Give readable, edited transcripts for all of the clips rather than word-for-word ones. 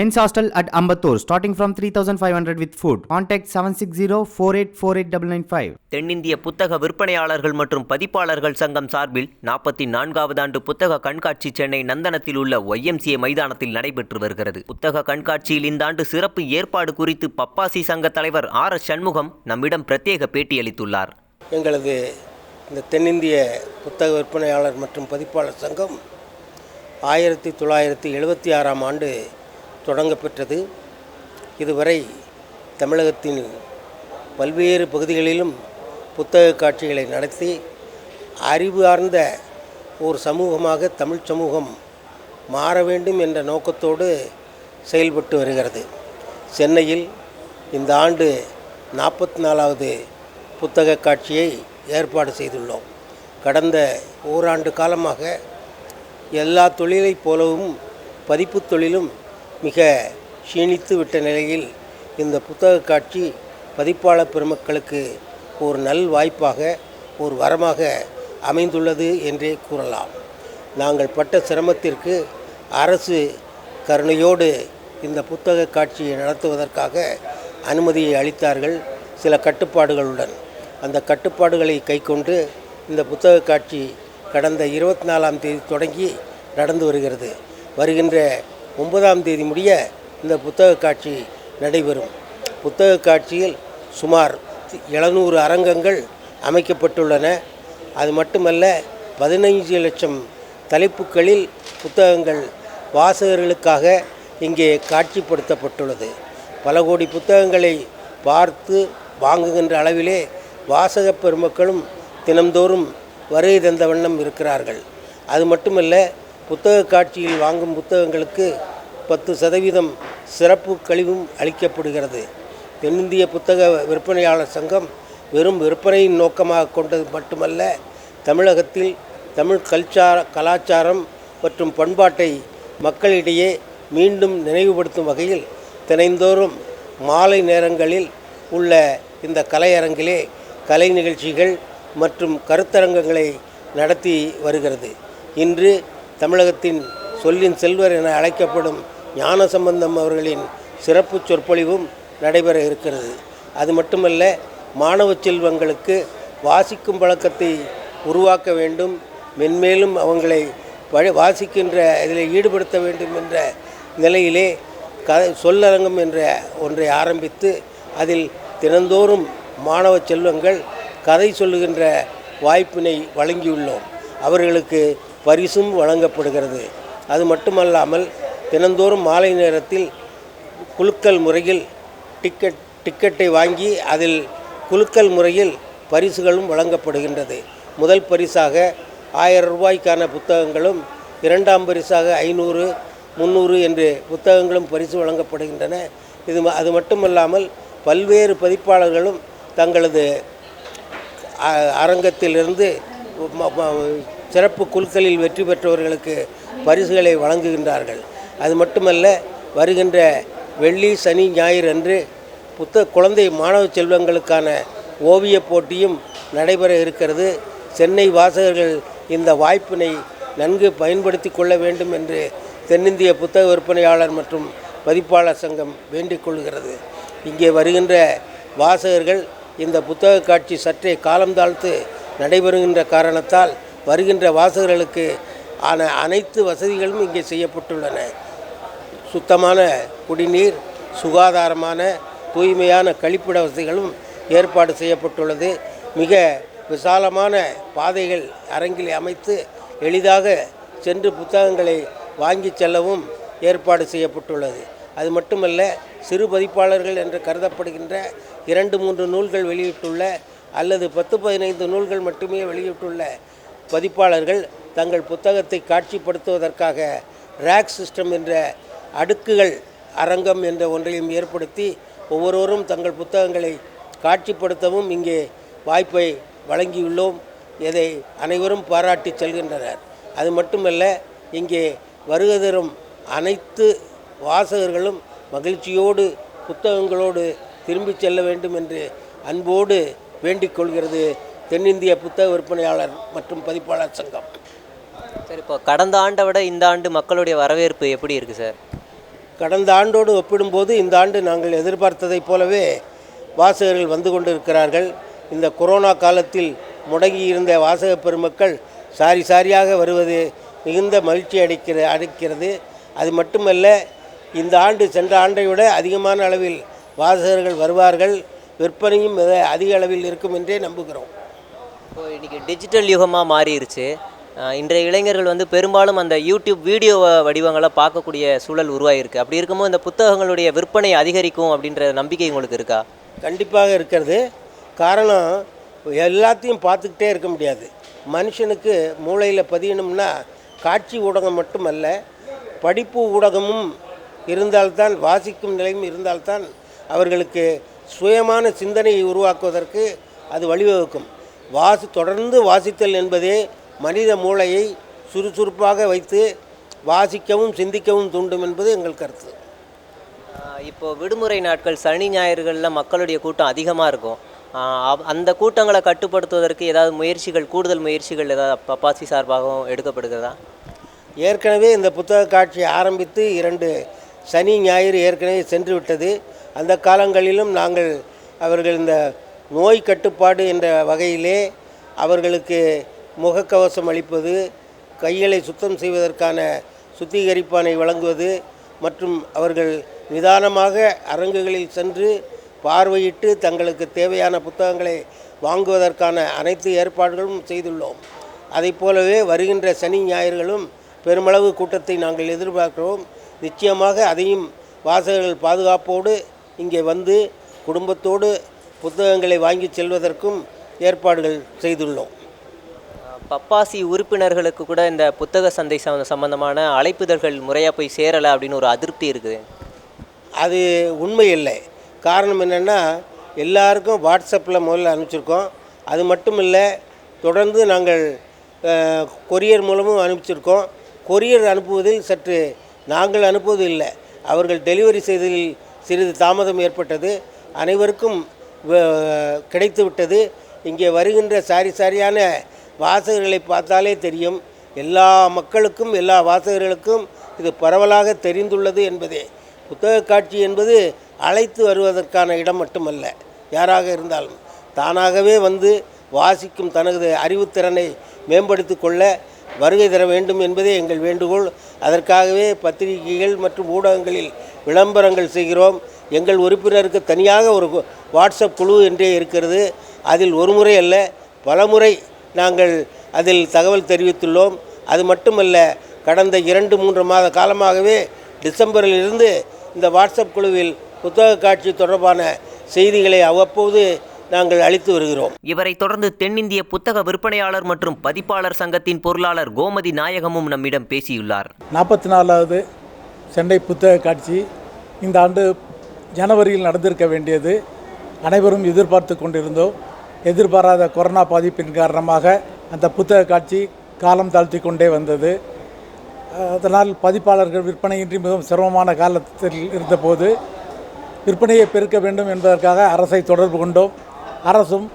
Men's hostel at Ambattur, starting from 3,500 with food. Contact 760-4848-995. தென்னிந்திய புத்தக விற்பனையாளர்கள் மற்றும் பதிப்பாளர்கள் சங்கம் சார்பில் 44வது ஆண்டு புத்தக கண்காட்சி சென்னை நந்தனத்தில் உள்ள YMCA மைதானத்தில் நடைபெற்று வருகிறது. புத்தக கண்காட்சியில் இந்த ஆண்டு சிறப்பு ஏற்பாடு குறித்து பப்பாசி சங்க தலைவர் RS சண்முகம் நம்மிடம் பிரத்யேக பேட்டியளித்துள்ளார். எங்களது இந்த தென்னிந்திய புத்தக விற்பனையாளர் மற்றும் பதிப்பாளர் சங்கம் 1976ஆம் ஆண்டு தொடங்கப்பெற்றது. இதுவரை தமிழகத்தின் பல்வேறு பகுதிகளிலும் புத்தக காட்சிகளை நடத்தி அறிவார்ந்த ஒரு சமூகமாக தமிழ் சமூகம் மாற வேண்டும் என்ற நோக்கத்தோடு செயல்பட்டு வருகிறது. சென்னையில் இந்த ஆண்டு 44வது புத்தக காட்சியை ஏற்பாடு செய்துள்ளோம். கடந்த ஓராண்டு காலமாக எல்லா தொழிலைப் போலவும் பதிப்பு தொழிலும் மிக க்ஷீணித்து விட்ட நிலையில் இந்த புத்தக காட்சி பதிப்பாளர் பெருமக்களுக்கு ஒரு நல் வாய்ப்பாக ஒரு வரமாக அமைந்துள்ளது என்றே கூறலாம். நாங்கள் பட்ட சிரமத்திற்கு அரசு கருணையோடு இந்த புத்தக காட்சியை நடத்துவதற்காக அனுமதியை அளித்தார்கள், சில கட்டுப்பாடுகளுடன். அந்த கட்டுப்பாடுகளை கைக்கொண்டு இந்த புத்தக காட்சி கடந்த 24ஆம் தேதி தொடங்கி நடந்து வருகிறது. வருகின்ற 9ஆம் தேதி முடிய இந்த புத்தக காட்சி நடைபெறும். புத்தக காட்சியில் சுமார் 700 அரங்கங்கள் அமைக்கப்பட்டுள்ளன. அது மட்டுமல்ல, 15 லட்சம் தலைப்புகளில் புத்தகங்கள் வாசகர்களுக்காக இங்கே காட்சிப்படுத்தப்பட்டுள்ளது. பல கோடி புத்தகங்களை பார்த்து வாங்குகின்ற அளவிலே வாசக பெருமக்களும் தினந்தோறும் வருகை தந்த வண்ணம் இருக்கிறார்கள். அது மட்டுமல்ல, புத்தக காட்சியில் வாங்கும் புத்தகங்களுக்கு 10% சிறப்பு கழிவும் அளிக்கப்படுகிறது. தென்னிந்திய புத்தக விற்பனையாளர் சங்கம் வெறும் விற்பனையின் நோக்கமாக கொண்டது மட்டுமல்ல, தமிழகத்தில் தமிழ் கலாச்சாரம் மற்றும் பண்பாட்டை மக்களிடையே மீண்டும் நினைவுபடுத்தும் வகையில் தினந்தோறும் மாலை நேரங்களில் உள்ள இந்த கலையரங்கிலே கலை நிகழ்ச்சிகள் மற்றும் கருத்தரங்கங்களை நடத்தி வருகிறது. இன்று தமிழகத்தின் சொல்லின் செல்வர் என அழைக்கப்படும் ஞானசம்பந்தம் அவர்களின் சிறப்பு சொற்பொழிவும் நடைபெற இருக்கிறது. அது மட்டுமல்ல, மாணவ செல்வங்களுக்கு வாசிக்கும் பழக்கத்தை உருவாக்க வேண்டும், மென்மேலும் அவங்களை வாசிக்கின்ற இதில் ஈடுபடுத்த வேண்டும் என்ற நிலையிலே சொல்லரங்கம் என்ற ஒன்றை ஆரம்பித்து அதில் தினந்தோறும் மாணவ செல்வங்கள் கதை சொல்லுகின்ற வாய்ப்பினை வழங்கியுள்ளோம். அவர்களுக்கு பரிசும் வழங்கப்படுகிறது. அது மட்டுமல்லாமல் தினந்தோறும் மாலை நேரத்தில் குலுக்கல் முறையில் டிக்கெட்டை வாங்கி அதில் குலுக்கல் முறையில் பரிசுகளும் வழங்கப்படுகின்றது. முதல் பரிசாக 1000 ரூபாய்க்கான புத்தகங்களும், இரண்டாம் பரிசாக 500, 300 என்று புத்தகங்களும் பரிசு வழங்கப்படுகின்றன. அது மட்டுமல்லாமல் பல்வேறு பதிப்பாளர்களும் தங்களது அரங்கத்திலிருந்து சிறப்பு குழுக்களில் வெற்றி பெற்றவர்களுக்கு பரிசுகளை வழங்குகின்றார்கள். அது மட்டுமல்ல, வருகின்ற வெள்ளி, சனி, ஞாயிறு அன்று குழந்தை மாணவ செல்வங்களுக்கான ஓவியப் போட்டியும் நடைபெற இருக்கிறது. சென்னை வாசகர்கள் இந்த வாய்ப்பினை நன்கு பயன்படுத்தி கொள்ள வேண்டும் என்று தென்னிந்திய புத்தக விற்பனையாளர் மற்றும் பதிப்பாளர் சங்கம் வேண்டிக் கொள்கிறது. இங்கே வருகின்ற வாசகர்கள் இந்த புத்தக காட்சி சற்றே காலம் தாழ்த்து நடைபெறுகின்ற காரணத்தால் வருகின்ற வாசகர்களுக்கு அனைத்து வசதிகளும் இங்கே செய்யப்பட்டுள்ளன. சுத்தமான குடிநீர், சுகாதாரமான தூய்மையான கழிப்பிட வசதிகளும் ஏற்பாடு செய்யப்பட்டுள்ளது. மிக விசாலமான பாதைகள் அரங்கில் அமைத்து எளிதாக சென்று புத்தகங்களை வாங்கி செல்லவும் ஏற்பாடு செய்யப்பட்டுள்ளது. அது மட்டுமல்ல, சிறு பதிப்பாளர்கள் என்று கருதப்படுகின்ற 2-3 நூல்கள் வெளியிட்டுள்ள அல்லது 10-15 நூல்கள் மட்டுமே வெளியிட்டுள்ள பதிப்பாளர்கள் தங்கள் புத்தகத்தை காட்சிப்படுத்துவதற்காக ரேக் சிஸ்டம் என்ற அடுக்குகள் அரங்கம் என்ற ஒன்றையும் ஏற்படுத்தி ஒவ்வொருவரும் தங்கள் புத்தகங்களை காட்சிப்படுத்தவும் இங்கே வாய்ப்பை வழங்கியுள்ளோம். இதை அனைவரும் பாராட்டி செல்கின்றனர். அது மட்டுமல்ல, இங்கே வருகை தரும் அனைத்து வாசகர்களும் மகிழ்ச்சியோடு புத்தகங்களோடு திரும்பி செல்ல வேண்டும் என்று அன்போடு வேண்டிக் கொள்கிறது தென்னிந்திய புத்தக விற்பனையாளர் மற்றும் பதிப்பாளர் சங்கம். சார், இப்போ கடந்த ஆண்டை விட இந்த ஆண்டு மக்களுடைய வரவேற்பு எப்படி இருக்குது சார்? கடந்த ஆண்டோடு ஒப்பிடும்போது இந்த ஆண்டு நாங்கள் எதிர்பார்த்ததைப் போலவே வாசகர்கள் வந்து கொண்டிருக்கிறார்கள். இந்த கொரோனா காலத்தில் முடங்கியிருந்த வாசக பெருமக்கள் சாரி சாரியாக வருவது மிகுந்த மகிழ்ச்சி அளிக்கிறது. அது மட்டுமல்ல, இந்த ஆண்டு சென்ற ஆண்டை விட அதிகமான அளவில் வாசகர்கள் வருவார்கள். விற்பனையும் அதிக அளவில் இருக்கும் என்றே நம்புகிறோம். இப்போ இன்றைக்கி டிஜிட்டல் யுகமாக மாறிடுச்சு. இன்றைய இளைஞர்கள் வந்து பெரும்பாலும் அந்த யூடியூப் வீடியோ வடிவங்களை பார்க்கக்கூடிய சூழல் உருவாகிருக்கு. அப்படி இருக்கும்போது இந்த புத்தகங்களுடைய விற்பனை அதிகரிக்கும் அப்படின்ற நம்பிக்கை உங்களுக்கு இருக்கா? கண்டிப்பாக இருக்கிறது. காரணம், எல்லாத்தையும் பார்த்துக்கிட்டே இருக்க முடியாது. மனுஷனுக்கு மூளையில் பதியணும்னா காட்சி ஊடகம் மட்டுமல்ல, படிப்பு ஊடகமும் இருந்தால்தான், வாசிக்கும் நிலையும் இருந்தால்தான் அவர்களுக்கு சுயமான சிந்தனையை உருவாக்குவதற்கு அது வழிவகுக்கும். தொடர்ந்து வாசித்தல் என்பதே மனித மூளையை சுறுசுறுப்பாக வைத்து வாசிக்கவும் சிந்திக்கவும் தூண்டும் என்பது எங்கள் கருத்து. இப்போது விடுமுறை நாட்கள் சனி ஞாயிறுகளில் மக்களுடைய கூட்டம் அதிகமாக இருக்கும். அந்த கூட்டங்களை கட்டுப்படுத்துவதற்கு ஏதாவது கூடுதல் முயற்சிகள் ஏதாவது பப்பாசி சார்பாகவும் எடுக்கப்படுகிறதா? ஏற்கனவே இந்த புத்தக காட்சி ஆரம்பித்து 2 சனி ஞாயிறு ஏற்கனவே சென்று விட்டது. அந்த காலங்களிலும் நாங்கள் அவர்கள் இந்த நோய் கட்டுப்பாடு என்ற வகையிலே அவர்களுக்கு முகக்கவசம் அளிப்பது, கைகளை சுத்தம் செய்வதற்கான சுத்திகரிப்பானை வழங்குவது மற்றும் அவர்கள் நிதானமாக அரங்குகளில் சென்று பார்வையிட்டு தங்களுக்கு தேவையான புத்தகங்களை வாங்குவதற்கான அனைத்து ஏற்பாடுகளும் செய்துள்ளோம். அதை போலவே வருகின்ற சனி ஞாயிறுகளும் பெருமளவு கூட்டத்தை நாங்கள் எதிர்பார்க்கிறோம். நிச்சயமாக அதையும் வாசகர்கள் பாதுகாப்போடு இங்கே வந்து குடும்பத்தோடு புத்தகங்களை வாங்கி செல்வதற்கும் ஏற்பாடுகள் செய்துள்ளோம். பப்பாசி உறுப்பினர்களுக்கு கூட இந்த புத்தக சந்தை சம்பந்தமான அழைப்புதல்கள் முறையாக போய் சேரலை அப்படின்னு ஒரு அதிருப்தி இருக்குது. அது உண்மை இல்லை. காரணம் என்னென்னா, எல்லாருக்கும் வாட்ஸ்அப்பில் முதல்ல அனுப்பிச்சிருக்கோம். அது மட்டும் இல்லை, தொடர்ந்து நாங்கள் கொரியர் மூலமும் அனுப்பிச்சிருக்கோம். கொரியர் அனுப்புவதில் சற்று நாங்கள் அனுப்புவது இல்லை, அவர்கள் டெலிவரி செய்வதில் சிறிது தாமதம் ஏற்பட்டது. அனைவருக்கும் கிடைத்து விட்டது. இங்கே வருகின்ற சாரியான வாசகர்களை பார்த்தாலே தெரியும், எல்லா மக்களுக்கும் எல்லா வாசகர்களுக்கும் இது பரவலாக தெரிந்துள்ளது என்பதே. புத்தக காட்சி என்பது அழைத்து வருவதற்கான இடம் மட்டுமல்ல, யாராக இருந்தாலும் தானாகவே வந்து வாசிக்கும் தனது அறிவுத்திறனை மேம்படுத்தி கொள்ள வருகை தர வேண்டும் என்பதே எங்கள் வேண்டுகோள். அதற்காகவே பத்திரிகைகள் மற்றும் ஊடகங்களில் விளம்பரங்கள் செய்கிறோம். எங்கள் உறுப்பினருக்கு தனியாக ஒரு வாட்ஸ்அப் குழு என்றே இருக்கிறது. அதில் ஒரு முறை அல்ல, பல முறை நாங்கள் அதில் தகவல் தெரிவித்துள்ளோம். அது மட்டுமல்ல, கடந்த 2-3 மாத காலமாகவே டிசம்பரிலிருந்து இந்த வாட்ஸ்அப் குழுவில் புத்தக காட்சி தொடர்பான செய்திகளை அவ்வப்போது நாங்கள் அளித்து வருகிறோம். இவரை தொடர்ந்து தென்னிந்திய புத்தக விற்பனையாளர் மற்றும் பதிப்பாளர் சங்கத்தின் பொருளாளர் கோமதி நாயகமும் நம்மிடம் பேசியுள்ளார். 44வது சென்னை புத்தக காட்சி இந்த ஆண்டு ஜனவரியில் நடந்திருக்க வேண்டியது. அனைவரும் எதிர்பார்த்து கொண்டிருந்தோம். எதிர்பாராத கொரோனா பாதிப்பின் காரணமாக அந்த புத்தக காட்சி காலம் தாழ்த்தி கொண்டே வந்தது. அதனால் பதிப்பாளர்கள் விற்பனையின்றி மிகவும் சிரமமான காலத்தில் இருந்தபோது விற்பனையை பெருக்க வேண்டும் என்பதற்காக அரசை தொடர்பு கொண்டோம். அரசும்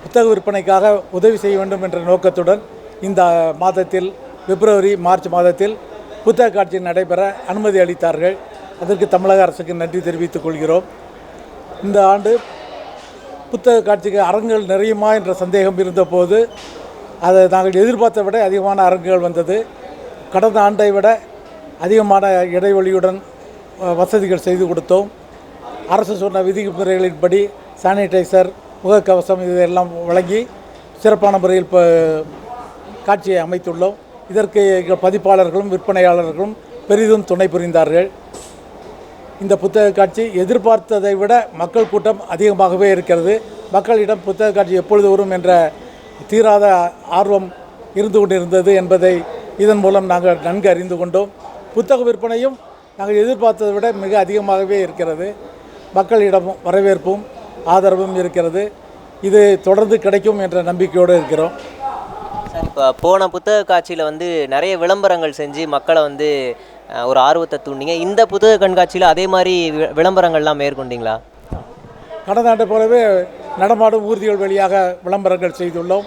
புத்தக விற்பனைக்காக உதவி செய்ய வேண்டும் என்ற நோக்கத்துடன் இந்த மாதத்தில் மார்ச் மாதத்தில் புத்தக காட்சி நடைபெற அனுமதி அளித்தார்கள். அதற்கு தமிழக அரசுக்கு நன்றி தெரிவித்துக் கொள்கிறோம். இந்த ஆண்டு புத்தக காட்சிக்கு அரங்குகள் நிறையுமா என்ற சந்தேகம் இருந்தபோது அதை நாங்கள் எதிர்பார்த்த விட அதிகமான அரங்குகள் வந்தது. கடந்த ஆண்டை விட அதிகமான இடைவெளியுடன் வசதிகள் செய்து கொடுத்தோம். அரசு சொன்ன விதிமுறைகளின்படி சானிடைசர், முகக்கவசம் இதெல்லாம் வழங்கி சிறப்பான முறையில் காட்சியை அமைத்துள்ளோம். இதற்கு எங்கள் பதிப்பாளர்களும் விற்பனையாளர்களும் பெரிதும் துணை புரிந்தார்கள். இந்த புத்தக காட்சி எதிர்பார்த்ததை விட மக்கள் கூட்டம் அதிகமாகவே இருக்கிறது. மக்களிடம் புத்தக காட்சி எப்பொழுது வரும் என்ற தீராத ஆர்வம் இருந்து கொண்டிருந்தது என்பதை இதன் மூலம் நாங்கள் நன்கு அறிந்து கொண்டோம். புத்தக விற்பனையும் நாங்கள் எதிர்பார்த்ததை விட மிக அதிகமாகவே இருக்கிறது. மக்களிடம் வரவேற்பும் ஆதரவும் இருக்கிறது. இது தொடர்ந்து கிடைக்கும் என்ற நம்பிக்கையோடு இருக்கிறோம். சார், இப்போ போன புத்தக காட்சியில் நிறைய விளம்பரங்கள் செஞ்சு மக்களை ஒரு ஆர்வத்தை தூண்டிங்க. இந்த புத்தக கண்காட்சியில் அதே மாதிரி விளம்பரங்கள்லாம் மேற்கொண்டீங்களா? கடந்த ஆண்டு போலவே நடமாடும் ஊர்திகள் வழியாக விளம்பரங்கள் செய்துள்ளோம்.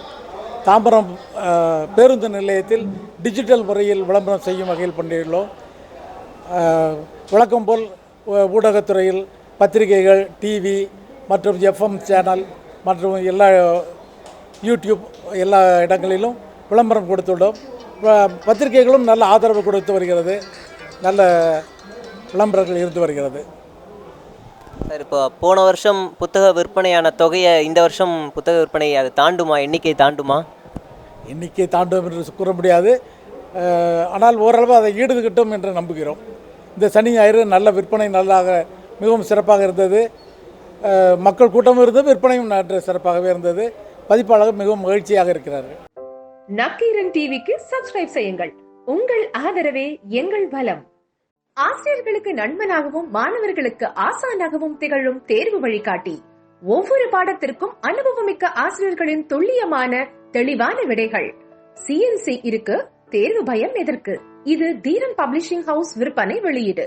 தாம்பரம் பேருந்து நிலையத்தில் டிஜிட்டல் முறையில் விளம்பரம் செய்யும் வகையில் பண்ணியுள்ளோம். வழக்கம் போல் ஊடகத்துறையில் பத்திரிகைகள், டிவி மற்றும் எஃப்எம் சேனல் மற்றும் எல்லா யூடியூப் எல்லா இடங்களிலும் விளம்பரம் கொடுத்துள்ளோம். பத்திரிகைகளும் நல்ல ஆதரவு கொடுத்து வருகிறது, நல்ல விளம்பரங்கள் இருந்து வருகிறது. சார், இப்போ போன வருஷம் புத்தக விற்பனையான தொகையை இந்த வருஷம் புத்தக விற்பனை அது தாண்டுமா, எண்ணிக்கை தாண்டுமா? எண்ணிக்கை தாண்டும் என்று கூற முடியாது. ஆனால் ஓரளவு அதை ஈடுகிட்டும் என்று நம்புகிறோம். இந்த சனி ஞாயிறு நல்ல விற்பனை நல்லாக மிகவும் சிறப்பாக இருந்தது. மக்கள் கூட்டமும் இருந்தது, விற்பனையும் சிறப்பாகவே இருந்தது. பதிப்பாளர்கள் மிகவும் மகிழ்ச்சியாக இருக்கிறார்கள். நக்கீரன் டிவிக்கு சப்ஸ்கிரைப் செய்யுங்கள். உங்கள் ஆதரவே எங்கள் பலம். ஆசிரியர்களுக்கு நண்பனாகவும் மாணவர்களுக்கு ஆசானாகவும் திகழும் தேர்வு வழிகாட்டி. ஒவ்வொரு பாடத்திற்கும் அனுபவமிக்க ஆசிரியர்களின் துல்லியமான தெளிவான விடைகள். CNC இருக்கு, தேர்வு பயம் எதற்கு? இது தீரன் பப்ளிஷிங் ஹவுஸ் விற்பனை வெளியீடு.